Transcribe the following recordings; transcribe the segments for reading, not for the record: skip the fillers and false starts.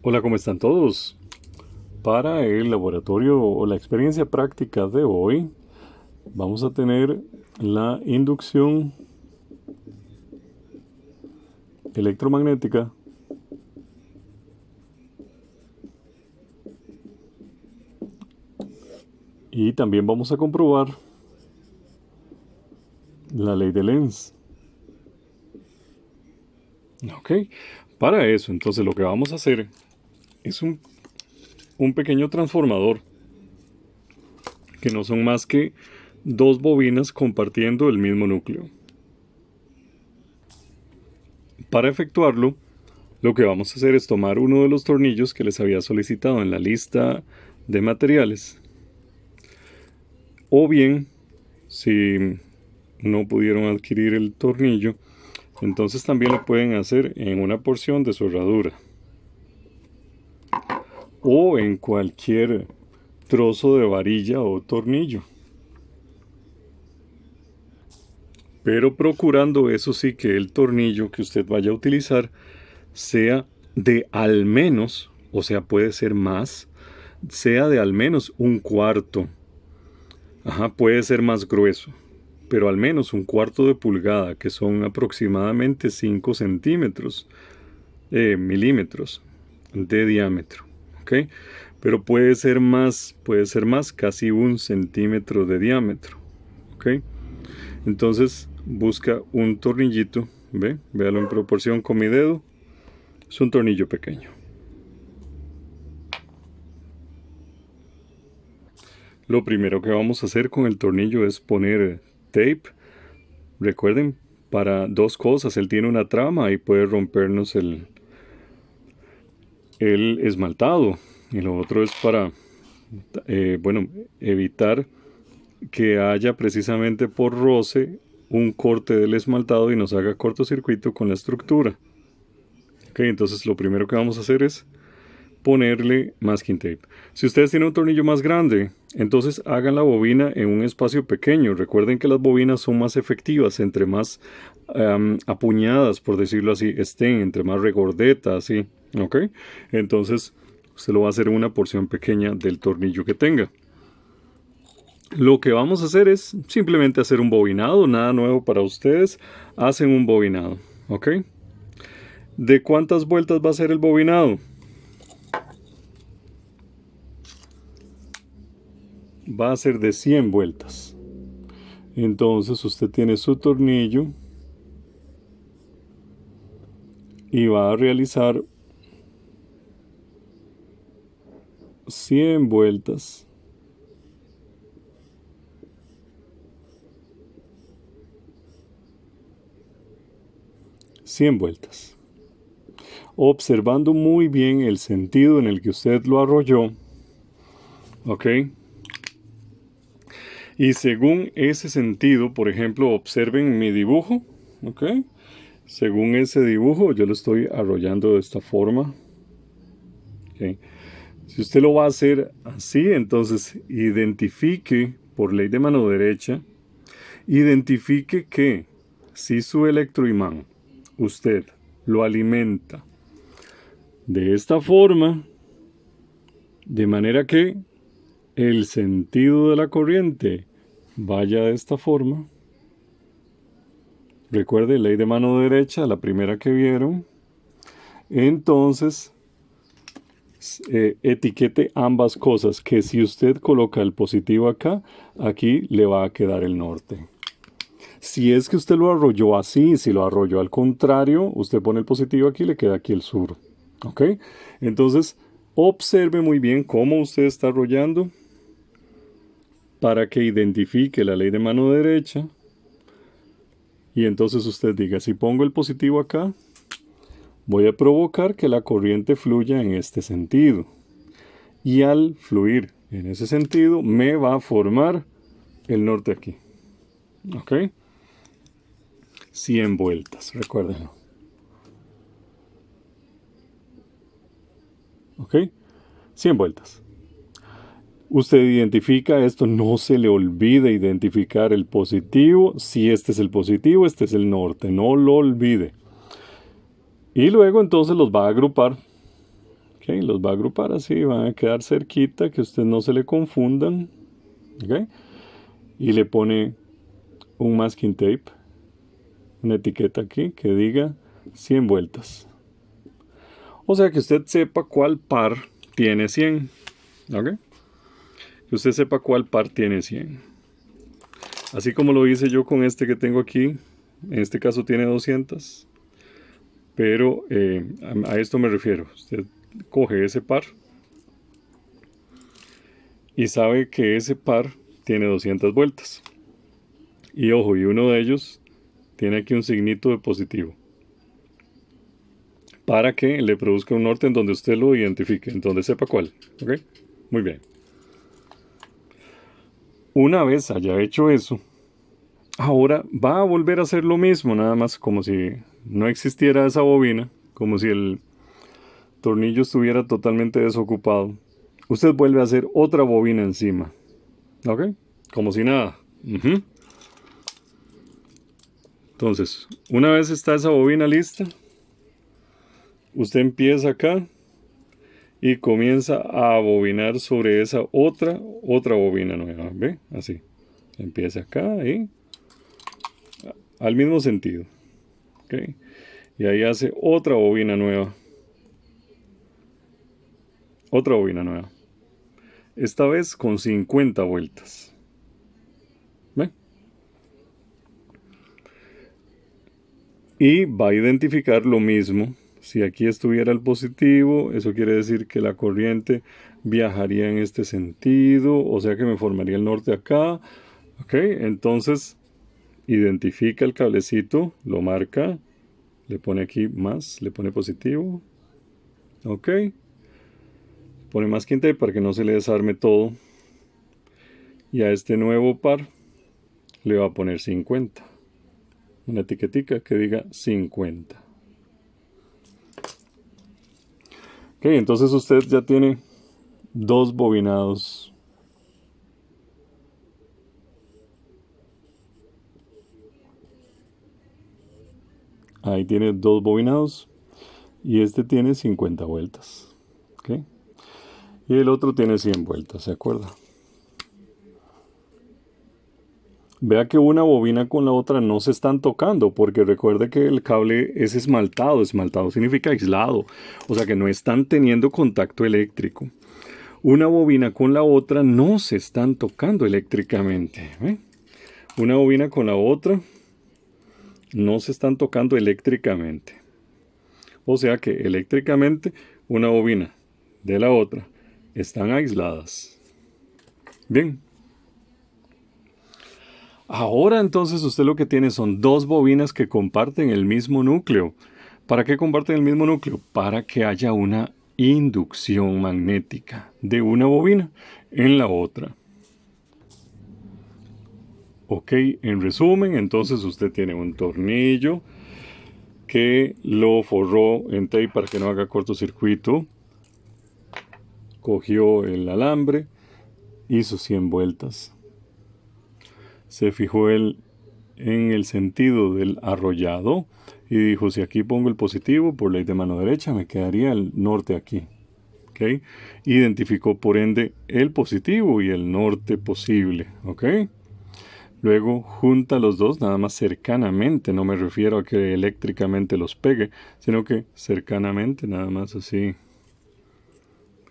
Hola, ¿cómo están todos? Para el laboratorio o la experiencia práctica de hoy, vamos a tener la inducción electromagnética y también vamos a comprobar la ley de Lenz. Ok, para eso entonces lo que vamos a hacer es un pequeño transformador que no son más que dos bobinas compartiendo el mismo núcleo. Para efectuarlo, lo que vamos a hacer es tomar uno de los tornillos que les había solicitado en la lista de materiales. O bien, si no pudieron adquirir el tornillo, entonces también lo pueden hacer en una porción de su herradura. O en cualquier trozo de varilla o tornillo. Pero procurando, eso sí, que el tornillo que usted vaya a utilizar sea de al menos, o sea, puede ser más, sea de al menos un cuarto. Puede ser más grueso, pero al menos un cuarto de pulgada, que son aproximadamente 5 centímetros, milímetros de diámetro. ¿Ok? Pero puede ser más, casi 1 centímetro de diámetro. ¿Ok? Entonces busca un tornillito, véalo en proporción con mi dedo. Es un tornillo pequeño. Lo primero que vamos a hacer con el tornillo es poner tape. Recuerden, para dos cosas. Él tiene una trama y puede rompernos el esmaltado. Y lo otro es para, evitar que haya precisamente por roce un corte del esmaltado y nos haga cortocircuito con la estructura. Ok, entonces lo primero que vamos a hacer es ponerle masking tape. Si ustedes tienen un tornillo más grande, entonces hagan la bobina en un espacio pequeño. Recuerden que las bobinas son más efectivas entre más apuñadas, por decirlo así, estén, entre más regordetas, así. ¿Ok? Entonces usted lo va a hacer en una porción pequeña del tornillo que tenga. Lo que vamos a hacer es simplemente hacer un bobinado, nada nuevo para ustedes. Hacen un bobinado. ¿Ok? ¿De cuántas vueltas va a ser el bobinado? Va a ser de 100 vueltas. Entonces usted tiene su tornillo y va a realizar 100 vueltas. Observando muy bien el sentido en el que usted lo arrolló. ¿Ok? Y según ese sentido, por ejemplo, observen mi dibujo. ¿Ok? Según ese dibujo, yo lo estoy arrollando de esta forma. ¿Ok? Si usted lo va a hacer así, entonces identifique, por ley de mano derecha, identifique que si su electroimán usted lo alimenta de esta forma, de manera que el sentido de la corriente vaya de esta forma. Recuerde, ley de mano derecha, la primera que vieron. Entonces, etiquete ambas cosas, que si usted coloca el positivo acá, aquí le va a quedar el norte. Si es que usted lo arrolló así, si lo arrolló al contrario, usted pone el positivo aquí y le queda aquí el sur. ¿Ok? Entonces, observe muy bien cómo usted está arrollando para que identifique la ley de mano derecha. Y entonces usted diga, si pongo el positivo acá, voy a provocar que la corriente fluya en este sentido. Y al fluir en ese sentido, me va a formar el norte aquí. ¿Ok? 100 vueltas, recuérdenlo. ¿Ok? 100 vueltas. Usted identifica esto, no se le olvide identificar el positivo. Si este es el positivo, este es el norte, no lo olvide. Y luego entonces los va a agrupar. ¿Ok? Ok, los va a agrupar así, van a quedar cerquita, que ustedes no se le confundan. Ok, y le pone un masking tape, una etiqueta aquí que diga 100 vueltas. O sea que usted sepa cuál par tiene 100. ¿Ok? Que usted sepa cuál par tiene 100. Así como lo hice yo con este que tengo aquí. En este caso tiene 200. Pero a esto me refiero. Usted coge ese par y sabe que ese par tiene 200 vueltas. Y ojo, y uno de ellos tiene aquí un signito de positivo, para que le produzca un norte en donde usted lo identifique, en donde sepa cuál. ¿Ok? Muy bien. Una vez haya hecho eso, ahora va a volver a hacer lo mismo, nada más como si no existiera esa bobina, como si el tornillo estuviera totalmente desocupado. Usted vuelve a hacer otra bobina encima. ¿Ok? Como si nada. Entonces, una vez está esa bobina lista, usted empieza acá y comienza a bobinar sobre esa otra bobina nueva. ¿Ve? Así. Empieza acá y al mismo sentido. ¿Ok? Y ahí hace otra bobina nueva. Otra bobina nueva. Esta vez con 50 vueltas. ¿Ve? Y va a identificar lo mismo. Si aquí estuviera el positivo, eso quiere decir que la corriente viajaría en este sentido, o sea que me formaría el norte acá. Ok, entonces identifica el cablecito, lo marca, le pone aquí más, le pone positivo. Ok, pone más tape para que no se le desarme todo. Y a este nuevo par le va a poner 50. Una etiquetica que diga 50. Ok, entonces usted ya tiene dos bobinados. Ahí tiene dos bobinados. Y este tiene 50 vueltas. ¿Ok? Y el otro tiene 100 vueltas, ¿se acuerda? Vea que una bobina con la otra no se están tocando, porque recuerde que el cable es esmaltado. Esmaltado significa aislado. O sea que no están teniendo contacto eléctrico. Una bobina con la otra no se están tocando eléctricamente. ¿Ve? Una bobina con la otra no se están tocando eléctricamente. O sea que eléctricamente una bobina de la otra están aisladas. Bien. Ahora entonces usted lo que tiene son dos bobinas que comparten el mismo núcleo. ¿Para qué comparten el mismo núcleo? Para que haya una inducción magnética de una bobina en la otra. Ok, en resumen, entonces usted tiene un tornillo que lo forró en tape para que no haga cortocircuito. Cogió el alambre, hizo 100 vueltas. Se fijó en el sentido del arrollado y dijo, si aquí pongo el positivo por ley de mano derecha, me quedaría el norte aquí. ¿Okay? Identificó por ende el positivo y el norte posible. ¿Ok? Luego junta los dos nada más cercanamente, no me refiero a que eléctricamente los pegue, sino que cercanamente, nada más así,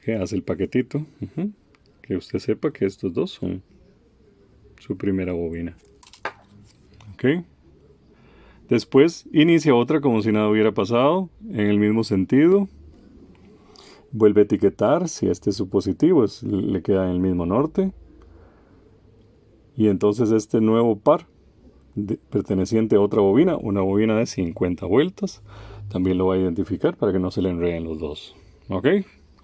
que hace el paquetito. Que usted sepa que estos dos son su primera bobina. ¿Ok? Después inicia otra como si nada hubiera pasado, en el mismo sentido. Vuelve a etiquetar, si este es su positivo, le queda en el mismo norte. Y entonces este nuevo par, perteneciente a otra bobina, una bobina de 50 vueltas, también lo va a identificar para que no se le enreden los dos. ¿Ok?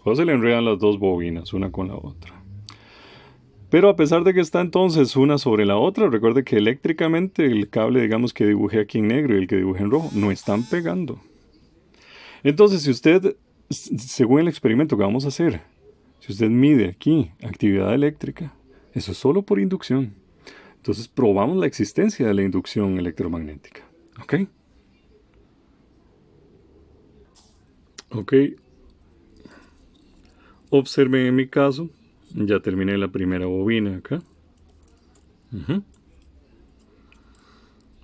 O se le enredan las dos bobinas, una con la otra. Pero a pesar de que está entonces una sobre la otra, recuerde que eléctricamente el cable, digamos que dibujé aquí en negro y el que dibujé en rojo, no están pegando. Entonces, si usted, según el experimento que vamos a hacer, si usted mide aquí actividad eléctrica, eso es solo por inducción. Entonces probamos la existencia de la inducción electromagnética. ¿Ok? Ok. observen en mi caso, ya terminé la primera bobina acá.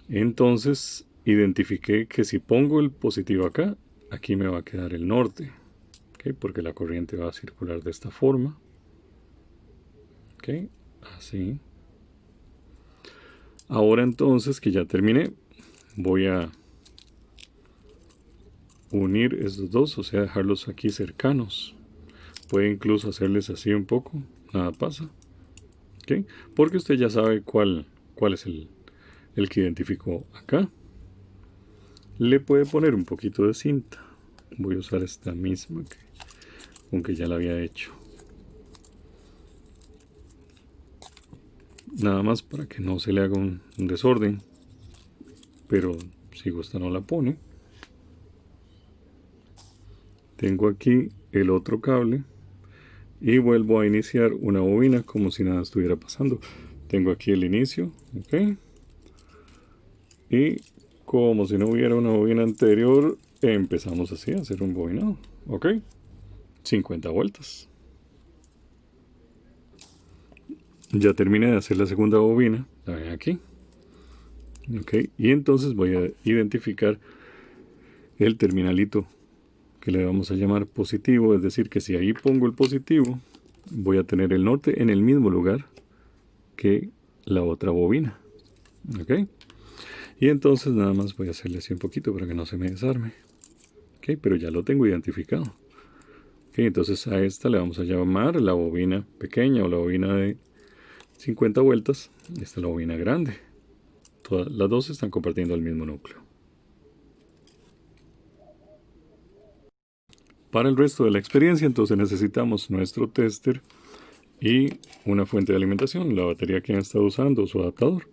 Entonces identifiqué que si pongo el positivo acá, aquí me va a quedar el norte, ¿okay? Porque la corriente va a circular de esta forma, ¿okay? Así. Ahora entonces que ya terminé, voy a unir estos dos, o sea, dejarlos aquí cercanos. Puede incluso hacerles así un poco, nada pasa, ¿okay? Porque usted ya sabe cuál es el que identificó acá. Le puede poner un poquito de cinta. Voy a usar esta misma aunque ya la había hecho. Nada más para que no se le haga un desorden. Pero si gusta no la pone. Tengo aquí el otro cable. Y vuelvo a iniciar una bobina como si nada estuviera pasando. Tengo aquí el inicio. ¿Ok? Y como si no hubiera una bobina anterior, empezamos así a hacer un bobinado. ¿Ok? 50 vueltas. Ya terminé de hacer la segunda bobina. La ven aquí. Ok. Y entonces voy a identificar el terminalito que le vamos a llamar positivo. Es decir, que si ahí pongo el positivo, voy a tener el norte en el mismo lugar que la otra bobina. Ok. Y entonces nada más voy a hacerle así un poquito para que no se me desarme. Ok. Pero ya lo tengo identificado. Ok. Entonces a esta le vamos a llamar la bobina pequeña o la bobina de 50 vueltas. Esta es la bobina grande. Todas las dos están compartiendo el mismo núcleo. Para el resto de la experiencia, entonces necesitamos nuestro tester y una fuente de alimentación, la batería que han estado usando, su adaptador.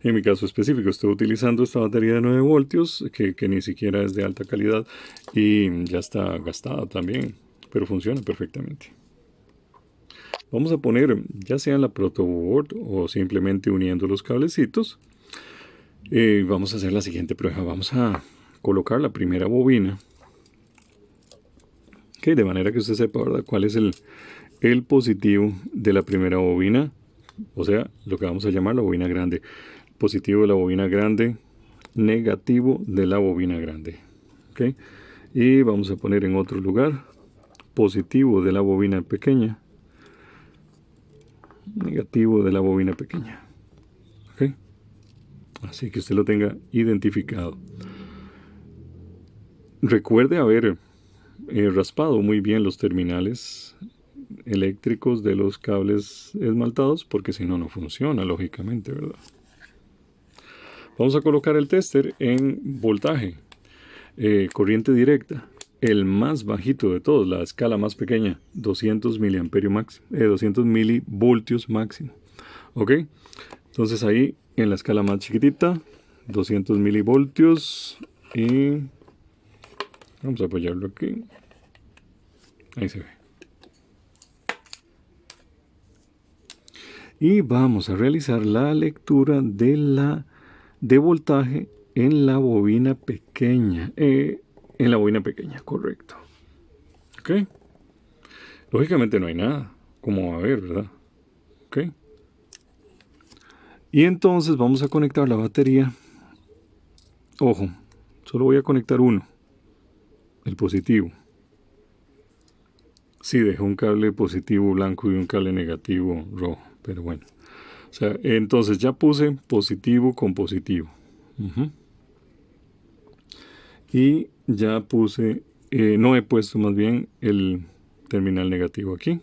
En mi caso específico estoy utilizando esta batería de 9 voltios, que ni siquiera es de alta calidad y ya está gastada también, pero funciona perfectamente. Vamos a poner, ya sea en la protoboard o simplemente uniendo los cablecitos, vamos a hacer la siguiente prueba. Vamos a colocar la primera bobina. Okay, de manera que usted sepa, ¿verdad?, cuál es el positivo de la primera bobina. O sea, lo que vamos a llamar la bobina grande. Positivo de la bobina grande, negativo de la bobina grande. Okay. Y vamos a poner en otro lugar positivo de la bobina pequeña, negativo de la bobina pequeña. Okay. Así que usted lo tenga identificado. Recuerde haber raspado muy bien los terminales eléctricos de los cables esmaltados, porque si no, no funciona, lógicamente, ¿verdad? Vamos a colocar el tester en voltaje, corriente directa, el más bajito de todos, la escala más pequeña, 200 miliamperios máximo, 200 milivoltios máximo. ¿Ok? Entonces ahí en la escala más chiquitita, 200 milivoltios y vamos a apoyarlo aquí. Ahí se ve. Y vamos a realizar la lectura de voltaje en la bobina pequeña. Correcto. ¿Ok? Lógicamente no hay nada. Como va a ver, ¿verdad? ¿Ok? Y entonces vamos a conectar la batería. Ojo, solo voy a conectar uno. El positivo. Sí, dejé un cable positivo blanco y un cable negativo rojo. Pero bueno. O sea, entonces ya puse positivo con positivo. Y ya puse, no he puesto más bien el terminal negativo aquí.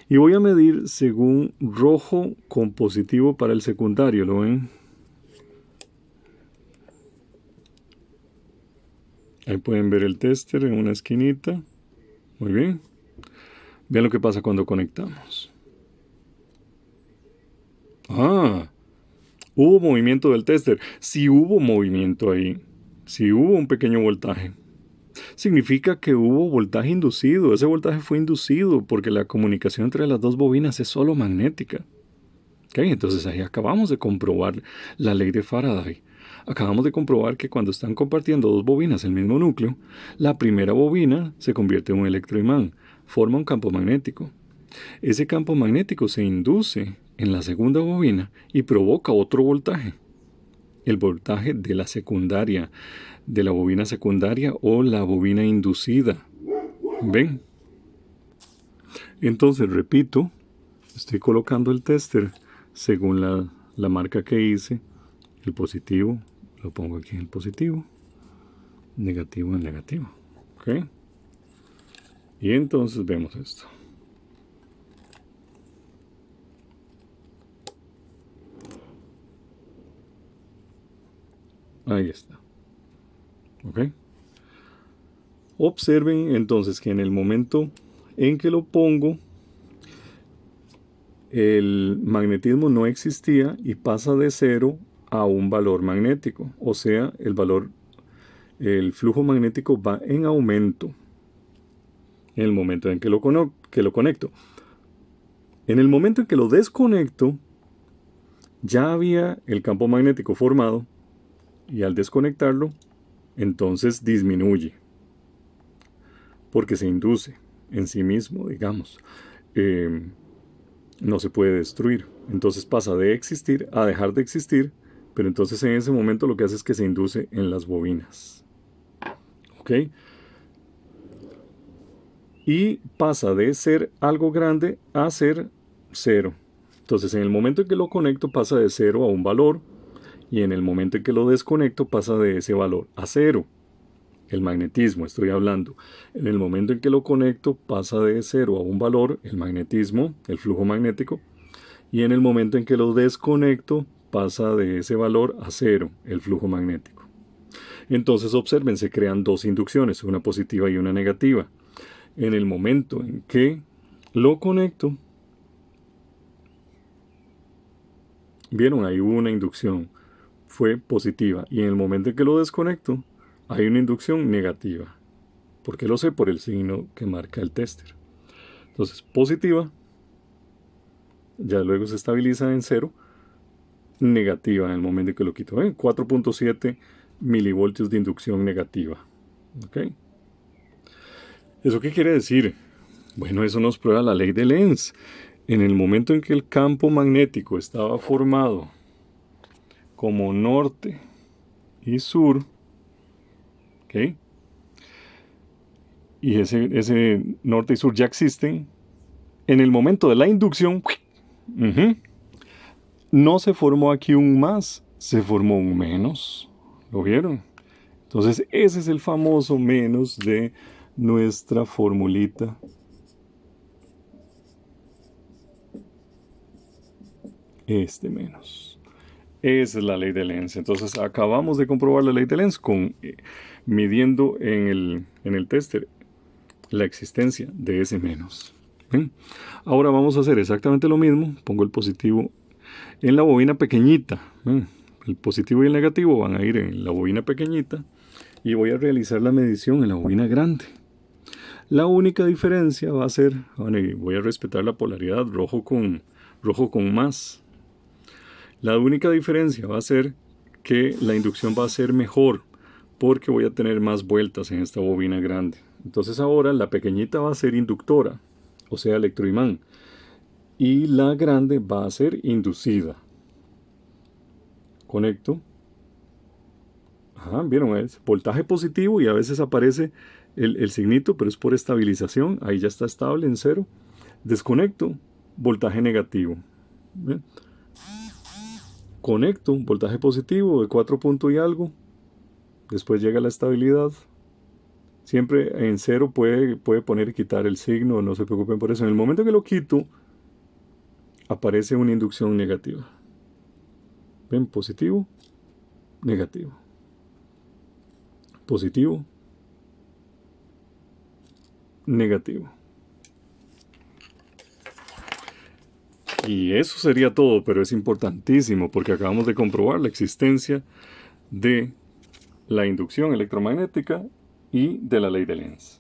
Y voy a medir según rojo con positivo para el secundario, ¿lo ven? Ahí pueden ver el tester en una esquinita. Muy bien. Vean lo que pasa cuando conectamos. Ah, hubo movimiento del tester. Si hubo movimiento ahí, si hubo un pequeño voltaje, significa que hubo voltaje inducido. Ese voltaje fue inducido porque la comunicación entre las dos bobinas es solo magnética. Okay, entonces ahí acabamos de comprobar la ley de Faraday. acabamos de comprobar que cuando están compartiendo dos bobinas el mismo núcleo, la primera bobina se convierte en un electroimán, forma un campo magnético. Ese campo magnético se induce en la segunda bobina y provoca otro voltaje, el voltaje de la secundaria, de la bobina secundaria o la bobina inducida. ¿Ven? Entonces, repito, estoy colocando el tester según la marca que hice. El positivo, lo pongo aquí en el positivo, negativo en negativo. ¿Ok? Y entonces vemos esto. Ahí está. ¿Ok? Observen entonces que en el momento en que lo pongo, el magnetismo no existía y pasa de 0 a un valor magnético. O sea, el flujo magnético va en aumento en el momento en que lo conecto. En el momento en que lo desconecto, ya había el campo magnético formado y al desconectarlo, entonces disminuye. Porque se induce en sí mismo, digamos. No se puede destruir. Entonces pasa de existir a dejar de existir, pero entonces en ese momento lo que hace es que se induce en las bobinas. ¿Ok? Y pasa de ser algo grande a ser 0. Entonces en el momento en que lo conecto pasa de 0 a un valor, y en el momento en que lo desconecto pasa de ese valor a 0. El magnetismo, estoy hablando. En el momento en que lo conecto pasa de 0 a un valor, el magnetismo, el flujo magnético, y en el momento en que lo desconecto pasa de ese valor a 0, el flujo magnético. Entonces observen, se crean dos inducciones, una positiva y una negativa. En el momento en que lo conecto, vieron, ahí hubo una inducción, fue positiva, y en el momento en que lo desconecto, hay una inducción negativa. ¿Por qué lo sé? Por el signo que marca el tester. Entonces, positiva, ya luego se estabiliza en 0, negativa en el momento en que lo quito. 4.7 milivoltios de inducción negativa. ¿Ok? ¿Eso qué quiere decir? Bueno, eso nos prueba la ley de Lenz. En el momento en que el campo magnético estaba formado como norte y sur, ¿ok? Y ese norte y sur ya existen, en el momento de la inducción, no se formó aquí un más, se formó un menos. ¿Lo vieron? Entonces ese es el famoso menos de nuestra formulita. Este menos. Esa es la ley de Lenz. Entonces acabamos de comprobar la ley de Lenz midiendo en el tester la existencia de ese menos. ¿Ven? Ahora vamos a hacer exactamente lo mismo. Pongo el positivo en la bobina pequeñita. ¿Ven? El positivo y el negativo van a ir en la bobina pequeñita y voy a realizar la medición en la bobina grande. La única diferencia va a ser, bueno, y voy a respetar la polaridad rojo con más. La única diferencia va a ser que la inducción va a ser mejor porque voy a tener más vueltas en esta bobina grande. Entonces ahora la pequeñita va a ser inductora, o sea electroimán, y la grande va a ser inducida. Conecto. Vieron, es voltaje positivo y a veces aparece el signito, pero es por estabilización. Ahí ya está estable en 0. Desconecto, voltaje negativo. ¿Ven? Conecto, voltaje positivo de 4 puntos y algo. Después llega la estabilidad. Siempre en 0 puede poner y quitar el signo, no se preocupen por eso. En el momento que lo quito, aparece una inducción negativa. ¿Ven? Positivo, negativo. Positivo, negativo. Y eso sería todo, pero es importantísimo porque acabamos de comprobar la existencia de la inducción electromagnética y de la ley de Lenz.